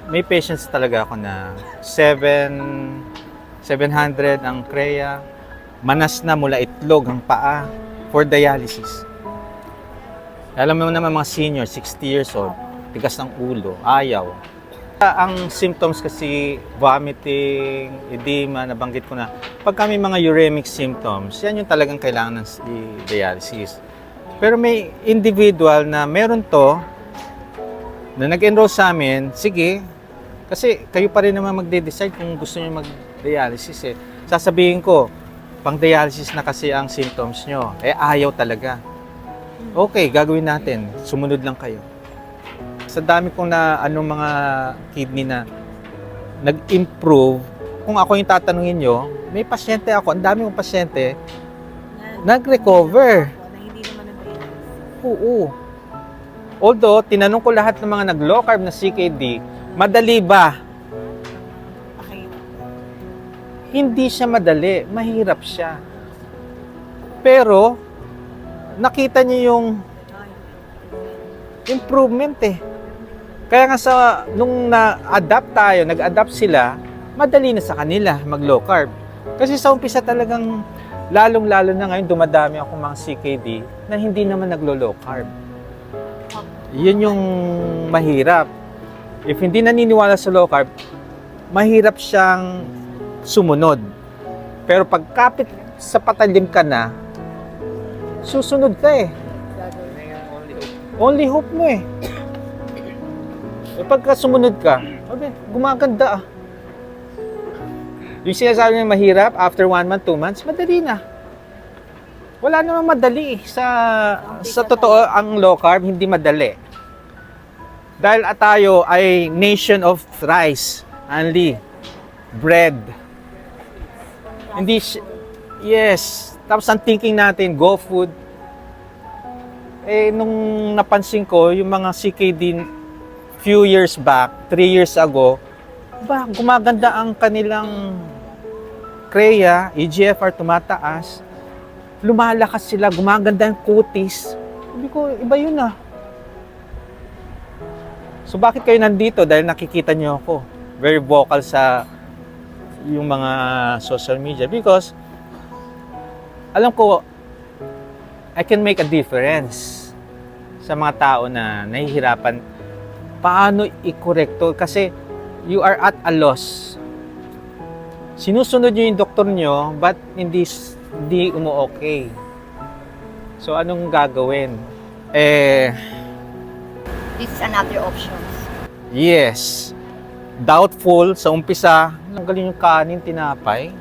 may patients talaga ako na 700 ang kreya, manas na mula itlog ang paa for dialysis. Alam mo naman mga senior, 60 years old, tigas ng ulo, ayaw. Ang symptoms kasi vomiting, edema, nabanggit ko na. Pag kami mga uremic symptoms, yan yung talagang kailangan ng dialysis. Pero may individual na meron to, na nag-enroll sa amin, sige, kasi kayo pa rin naman magde-decide kung gusto niyo mag-dialysis eh. Sasabihin ko, pang-dialysis na kasi ang symptoms nyo, eh ayaw talaga. Okay, gagawin natin, sumunod lang kayo. Sa dami kong na mga kidney na nag-improve, kung ako yung tatanungin nyo, may pasyente ako, ang dami kong pasyente, nag-recover. Na hindi naman nag-dialysis. Oo. Although, tinanong ko lahat ng mga nag-low carb na CKD, madali ba? Okay. Hindi siya madali, mahirap siya. Pero, nakita niyo yung improvement eh. Kaya nga nung na-adapt tayo, nag-adapt sila, madali na sa kanila mag-low carb. Kasi sa umpisa talagang, lalong-lalo na ngayon, dumadami ako mga CKD na hindi naman naglo-low carb. Yun yung mahirap. If hindi naniniwala sa low carb, mahirap siyang sumunod. Pero pagkapit sa patalim ka na, susunod ka eh. Only hope mo eh. E pagka sumunod ka, okay, gumaganda ah. Yung sinasabi niya mahirap, after 1 month, 2 months, madali na. Wala namang madali eh. Sa totoo, ang low carb, hindi madali. Dahil tayo ay nation of rice, only bread. Hindi yes. Tapos ang thinking natin, go food. Eh, nung napansin ko, yung mga CKD few years back, 3 years ago, gumaganda ang kanilang kreya, EGFR tumataas, lumalakas sila, gumaganda ang kutis. Sabi ko, iba yun ah. So bakit kayo nandito? Dahil nakikita niyo ako very vocal sa yung mga social media because alam ko I can make a difference sa mga tao na nahihirapan paano i-correcto kasi you are at a loss. Sinusunod niyo yung doktor niyo but hindi umu-okay. So anong gagawin? This is another option. Yes. Doubtful sa umpisa. Ang galing yung kanin, tinapay.